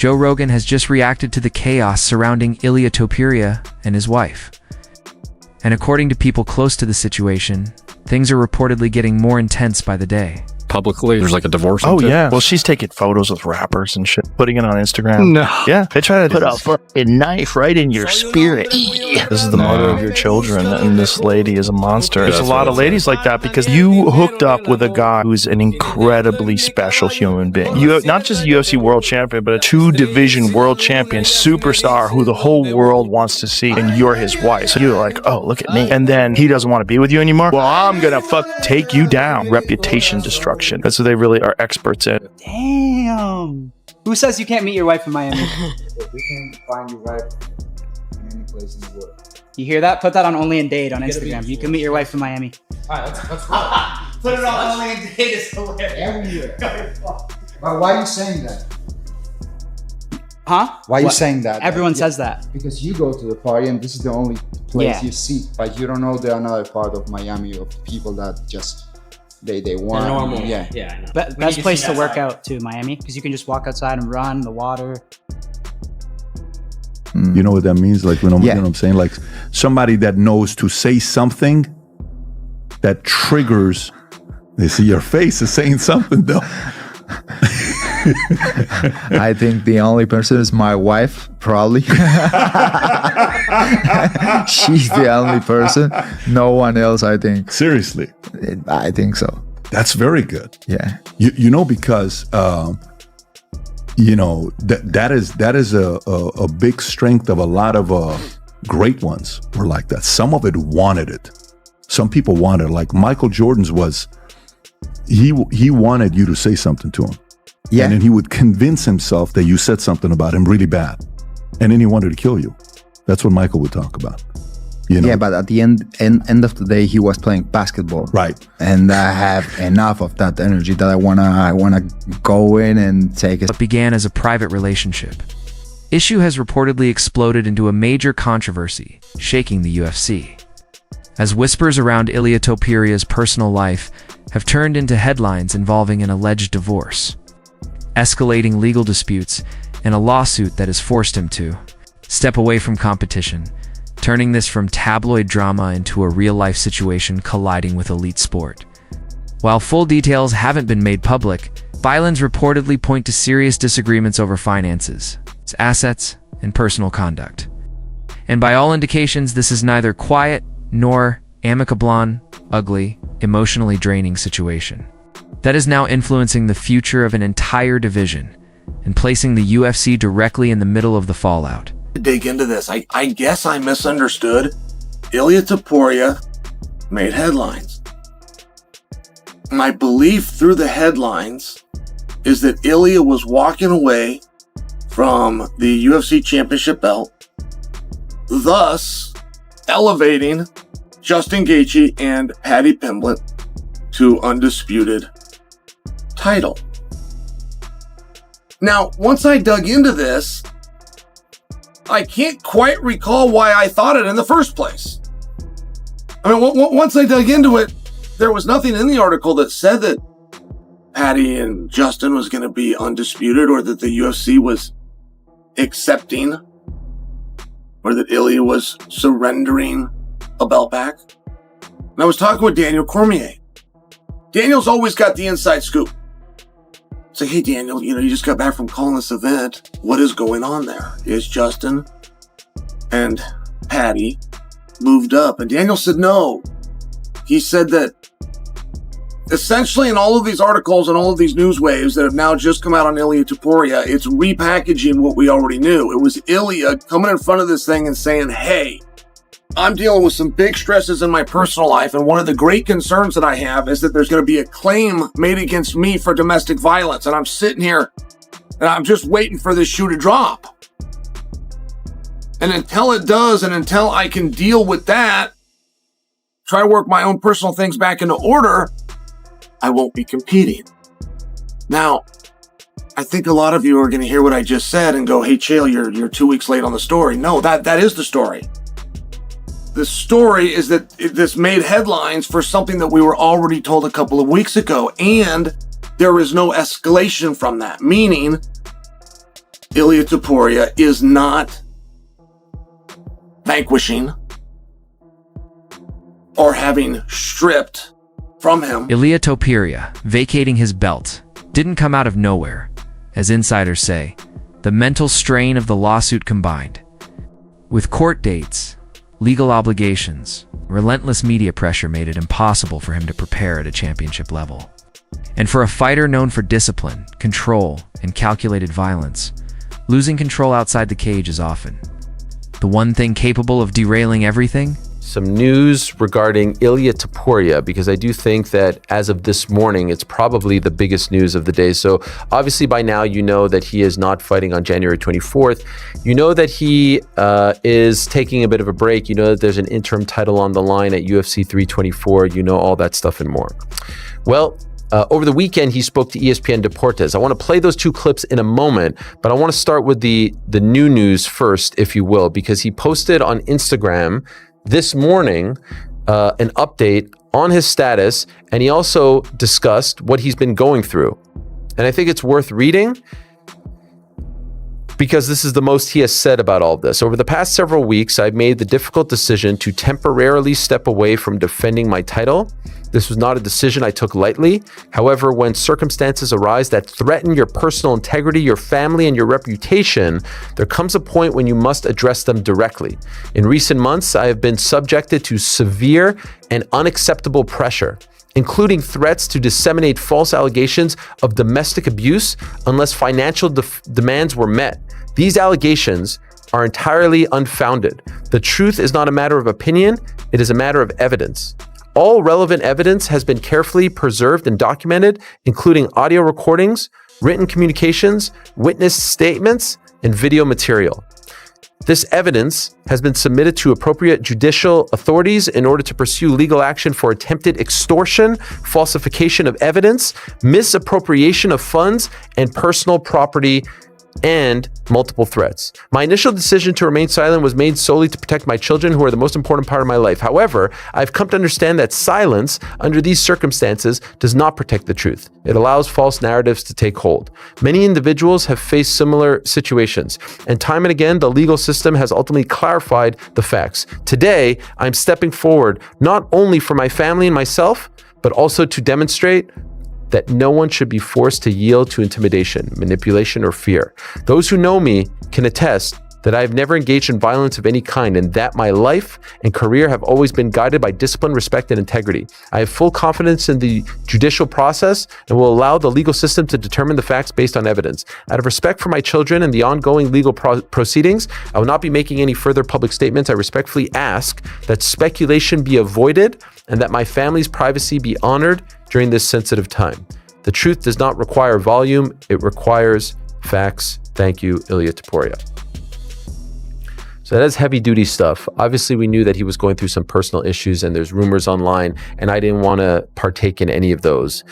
Joe Rogan has just reacted to the chaos surrounding Ilia Topuria and his wife. And according to people close to the situation, things are reportedly getting more intense by the day. Publicly, there's like a divorce. Oh, yeah. Well, she's taking photos with rappers and shit, putting it on Instagram. No. Yeah. They try to Put a fucking knife right in your spirit. This is the mother of your children, and this lady is a monster. There's a lot of ladies like that because you hooked up with a guy who's an incredibly special human being. You not just a UFC world champion, but a 2-division world champion superstar who the whole world wants to see, and you're his wife. So you're like, oh, look at me. And then he doesn't want to be with you anymore. Well, I'm gonna take you down. Reputation destruction. That's what they really are experts in. Damn. Who says you can't meet your wife in Miami? We can find you right in any place in the world. You hear that? Put that on Only in Date on Instagram. You can meet your wife in Miami. Alright, let's go. Put it on Only in Date is hilarious. Everywhere. But why are you saying that? Huh? Why are you saying that? Everyone says that. Because you go to the party and this is the only place Yeah. you see. But you don't know the another part of Miami of people that just they want. They're normal. Yeah. Yeah, I know. But We need best place see to that work side. out too, Miami, because you can just walk outside and run the water. You know what that means? Like, you know Yeah. what I'm saying? Like somebody that knows to say something that triggers. They see your face is saying something though. I think the only person is my wife, probably. She's the only person. No one else, I think. Seriously. I think so. That's very good. Yeah. You know, because you know that is a big strength of a lot of great ones were like that. Some of it wanted it. Some people wanted it. Like Michael Jordan's was he wanted you to say something to him. Yeah. And then he would convince himself that you said something about him really bad. And then he wanted to kill you. That's what Michael would talk about. You know? Yeah, but at the end of the day, he was playing basketball. Right. And I have enough of that energy that I wanna go in and take it. What began as a private relationship. Issue has reportedly exploded into a major controversy, shaking the UFC. As whispers around Ilia Topuria's personal life have turned into headlines involving an alleged divorce, escalating legal disputes, and a lawsuit that has forced him to step away from competition, turning this from tabloid drama into a real-life situation colliding with elite sport. While full details haven't been made public, filings reportedly point to serious disagreements over finances, assets, and personal conduct. And by all indications, this is neither quiet nor amicable, ugly, emotionally draining situation that is now influencing the future of an entire division and placing the UFC directly in the middle of the fallout. To dig into this, I guess I misunderstood. Ilia Topuria made headlines. My belief through the headlines is that Ilia was walking away from the UFC championship belt, thus elevating Justin Gaethje and Paddy Pimblett to undisputed title. Now, once I dug into this, I can't quite recall why I thought it in the first place. I mean, once I dug into it, there was nothing in the article that said that Paddy and Justin was going to be undisputed or that the UFC was accepting or that Ilia was surrendering a belt back. And I was talking with Daniel Cormier. Daniel's always got the inside scoop. It's like, hey, Daniel, you just got back from calling this event. What is going on there? Is Justin and Paddy moved up? And Daniel said no. He said that essentially in all of these articles and all of these news waves that have now just come out on Ilia Topuria, it's repackaging what we already knew. It was Ilia coming in front of this thing and saying, hey, I'm dealing with some big stresses in my personal life, and one of the great concerns that I have is that there's going to be a claim made against me for domestic violence, and I'm sitting here and I'm just waiting for this shoe to drop. And until it does, and until I can deal with that, try to work my own personal things back into order, I won't be competing. Now, I think a lot of you are going to hear what I just said and go, hey, Chael, you're 2 weeks late on the story. No, that is the story. The story is that this made headlines for something that we were already told a couple of weeks ago, and there is no escalation from that, meaning Ilia Topuria is not vanquishing or having stripped from him. Ilia Topuria vacating his belt didn't come out of nowhere. As insiders say, the mental strain of the lawsuit combined with court dates, legal obligations, relentless media pressure made it impossible for him to prepare at a championship level. And for a fighter known for discipline, control, and calculated violence, losing control outside the cage is often the one thing capable of derailing everything. Some news regarding Ilia Topuria, because I do think that as of this morning, it's probably the biggest news of the day. So obviously by now, you know that he is not fighting on January 24th. You know that he is taking a bit of a break. You know that there's an interim title on the line at UFC 324. You know all that stuff and more. Well, over the weekend, he spoke to ESPN Deportes. I want to play those two clips in a moment, but I want to start with the new news first, if you will, because he posted on Instagram this morning an update on his status, and he also discussed what he's been going through. And I think it's worth reading because this is the most he has said about all of this. Over the past several weeks, I've made the difficult decision to temporarily step away from defending my title. This was not a decision I took lightly. However, when circumstances arise that threaten your personal integrity, your family, and your reputation, there comes a point when you must address them directly. In recent months, I have been subjected to severe and unacceptable pressure, including threats to disseminate false allegations of domestic abuse unless financial demands were met. These allegations are entirely unfounded. The truth is not a matter of opinion, it is a matter of evidence. All relevant evidence has been carefully preserved and documented, including audio recordings, written communications, witness statements, and video material. This evidence has been submitted to appropriate judicial authorities in order to pursue legal action for attempted extortion, falsification of evidence, misappropriation of funds, and personal property, and multiple threats. My initial decision to remain silent was made solely to protect my children, who are the most important part of my life. However, I've come to understand that silence under these circumstances does not protect the truth. It allows false narratives to take hold. Many individuals have faced similar situations, and time and again, the legal system has ultimately clarified the facts. Today, I'm stepping forward not only for my family and myself, but also to demonstrate that no one should be forced to yield to intimidation, manipulation, or fear. Those who know me can attest that I have never engaged in violence of any kind, and that my life and career have always been guided by discipline, respect, and integrity. I have full confidence in the judicial process and will allow the legal system to determine the facts based on evidence. Out of respect for my children and the ongoing legal proceedings, I will not be making any further public statements. I respectfully ask that speculation be avoided and that my family's privacy be honored during this sensitive time. The truth does not require volume, it requires facts. Thank you, Ilia Topuria. So that is heavy duty stuff. Obviously, we knew that he was going through some personal issues and there's rumors online, and I didn't want to partake in any of those.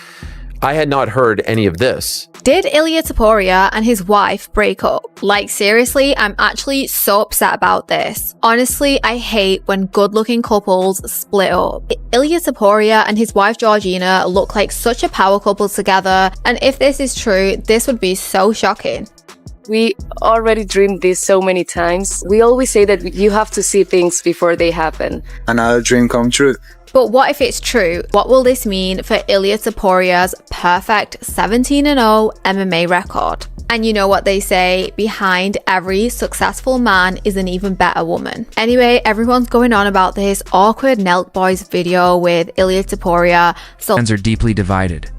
I had not heard any of this. Did Ilia Topuria and his wife break up? Like, seriously, I'm actually so upset about this. Honestly, I hate when good-looking couples split up. Ilia Topuria and his wife Georgina look like such a power couple together, and if this is true, this would be so shocking. We already dreamed this so many times. We always say that you have to see things before they happen. Another dream come true. But what if it's true? What will this mean for Ilia Topuria's perfect 17-0 MMA record? And you know what they say, behind every successful man is an even better woman. Anyway, everyone's going on about this awkward Nelk Boys video with Ilia Topuria. Fans are deeply divided,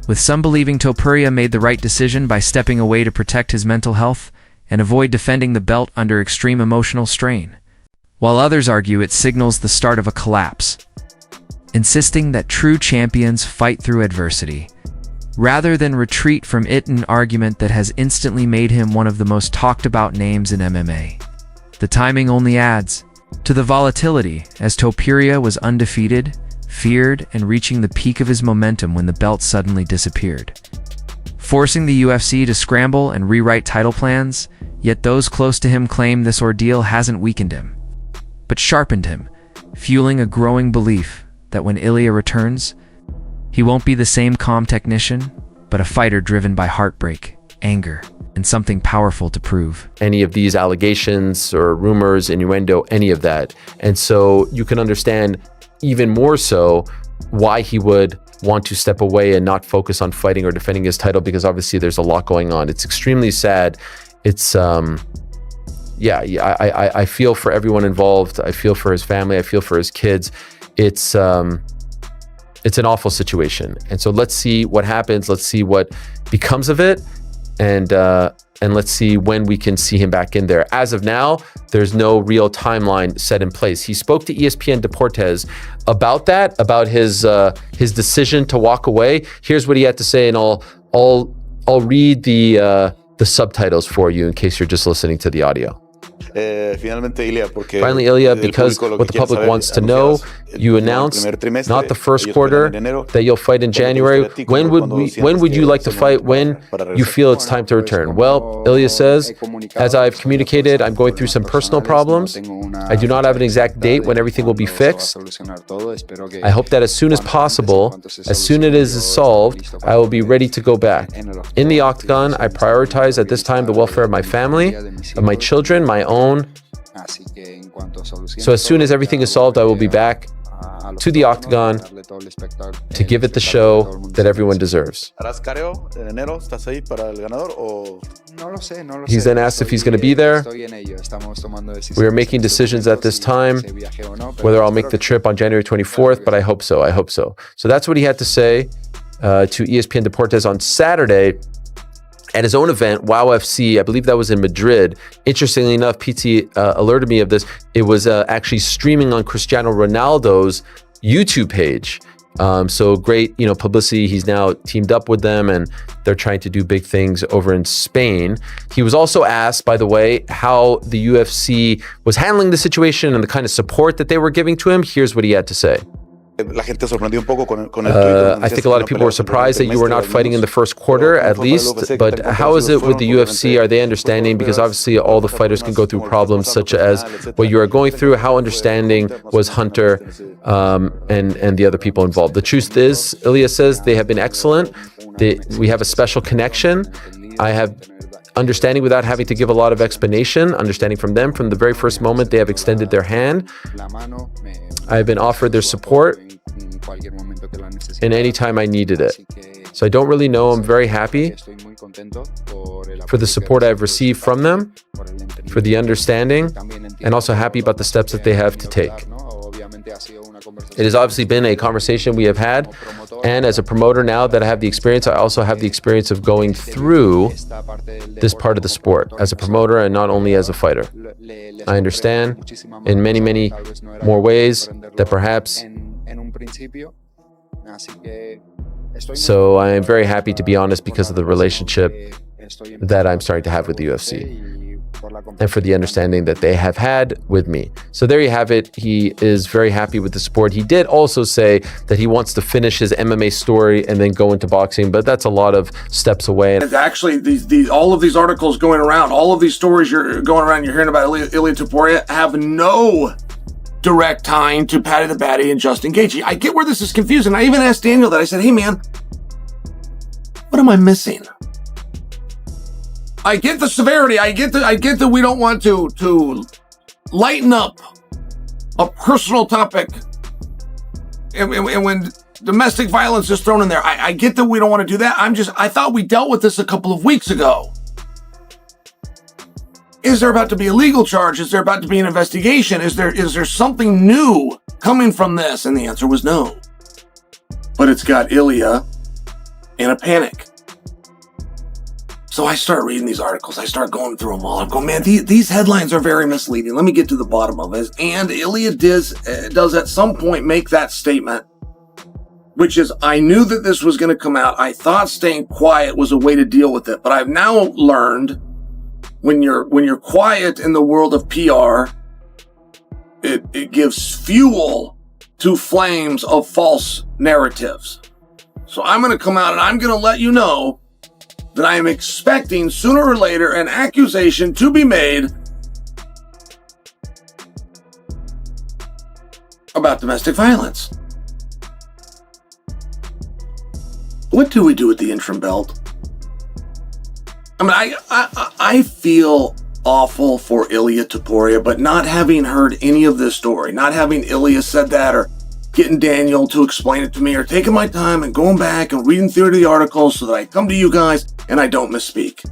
with some believing Topuria made the right decision by stepping away to protect his mental health and avoid defending the belt under extreme emotional strain, while others argue it signals the start of a collapse, insisting that true champions fight through adversity, rather than retreat from it, an argument that has instantly made him one of the most talked about names in MMA. The timing only adds to the volatility, as Topuria was undefeated, feared, and reaching the peak of his momentum when the belt suddenly disappeared, forcing the UFC to scramble and rewrite title plans. Yet those close to him claim this ordeal hasn't weakened him, but sharpened him, fueling a growing belief that when Ilia returns, he won't be the same calm technician, but a fighter driven by heartbreak, anger, and something powerful to prove. Any of these allegations or rumors, innuendo, any of that. And so you can understand even more so why he would want to step away and not focus on fighting or defending his title, because obviously there's a lot going on. It's extremely sad. It's I feel for everyone involved. I feel for his family. I feel for his kids. It's an awful situation. And so let's see what happens. Let's see what becomes of it. And let's see when we can see him back in there. As of now, there's no real timeline set in place. He spoke to ESPN Deportes about that, about his decision to walk away. Here's what he had to say, and I'll read the subtitles for you in case you're just listening to the audio. Finally, Ilia, because what the public wants to know, you announced not the first quarter, that you'll fight in January. When would you like to fight? When you feel it's time to return? Well, Ilia says, as I've communicated, I'm going through some personal problems. I do not have an exact date when everything will be fixed. I hope that as soon as possible, as soon as it is solved, I will be ready to go back. In the octagon, I prioritize at this time the welfare of my family, of my children, my own. So as soon as everything is solved, I will be back to the octagon to give it the show that everyone deserves. He's then asked if he's going to be there. We are making decisions at this time, whether I'll make the trip on January 24th, but I hope so. I hope so. So that's what he had to say to ESPN Deportes on Saturday. At his own event, WOW FC, I believe that was in Madrid. Interestingly enough, PT alerted me of this. It was actually streaming on Cristiano Ronaldo's YouTube page. So great, publicity. He's now teamed up with them, and they're trying to do big things over in Spain. He was also asked, by the way, how the UFC was handling the situation and the kind of support that they were giving to him. Here's what he had to say. I think a lot of people were surprised that you were not fighting in the first quarter, at least. But how is it with the UFC? Are they understanding? Because obviously all the fighters can go through problems such as what you are going through. How understanding was Hunter and the other people involved? The truth is, Ilia says, they have been excellent. We have a special connection. I have understanding without having to give a lot of explanation, understanding from them. From the very first moment, they have extended their hand. I have been offered their support in any time I needed it. So I don't really know. I'm very happy for the support I've received from them, for the understanding, and also happy about the steps that they have to take. It has obviously been a conversation we have had, and as a promoter now that I have the experience, I also have the experience of going through this part of the sport as a promoter and not only as a fighter. I understand in many, many more ways that perhaps. So I am very happy, to be honest, because of the relationship that I'm starting to have with the UFC. And for the understanding that they have had with me. So there you have it. He is very happy with the sport. He did also say that he wants to finish his MMA story and then go into boxing, but that's a lot of steps away. And actually, all of these articles going around, all of these stories you're going around, you're hearing about Ilia Topuria have no direct tying to Paddy the Baddy and Justin Gaethje. I get where this is confusing. I even asked Daniel that. I said, hey man, what am I missing? I get the severity. I get that we don't want to lighten up a personal topic, and when domestic violence is thrown in there, I get that we don't want to do that. I thought we dealt with this a couple of weeks ago. Is there about to be a legal charge? Is there about to be an investigation? Is there something new coming from this? And the answer was no. But it's got Ilia in a panic. So I start reading these articles. I start going through them all. I'm going, man, these headlines are very misleading. Let me get to the bottom of it. And Ilia does at some point make that statement, which is, I knew that this was going to come out. I thought staying quiet was a way to deal with it. But I've now learned when you're quiet in the world of PR, it gives fuel to flames of false narratives. So I'm going to come out and I'm going to let you know that I am expecting sooner or later an accusation to be made about domestic violence. What do we do with the interim belt? I mean, I feel awful for Ilia Topuria, but not having heard any of this story, not having Ilia said that, or getting Daniel to explain it to me, or taking my time and going back and reading through the articles so that I come to you guys and I don't misspeak.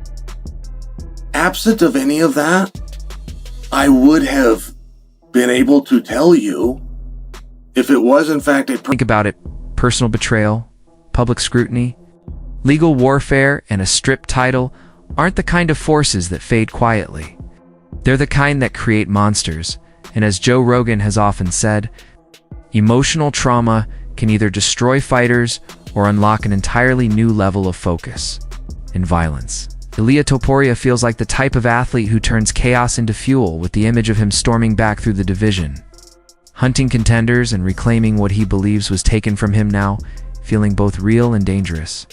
Absent of any of that, I would have been able to tell you if it was in fact a... Think about it. Personal betrayal, public scrutiny, legal warfare, and a stripped title aren't the kind of forces that fade quietly. They're the kind that create monsters, and as Joe Rogan has often said, emotional trauma can either destroy fighters or unlock an entirely new level of focus and violence. Ilia Topuria feels like the type of athlete who turns chaos into fuel, with the image of him storming back through the division, hunting contenders and reclaiming what he believes was taken from him now, feeling both real and dangerous.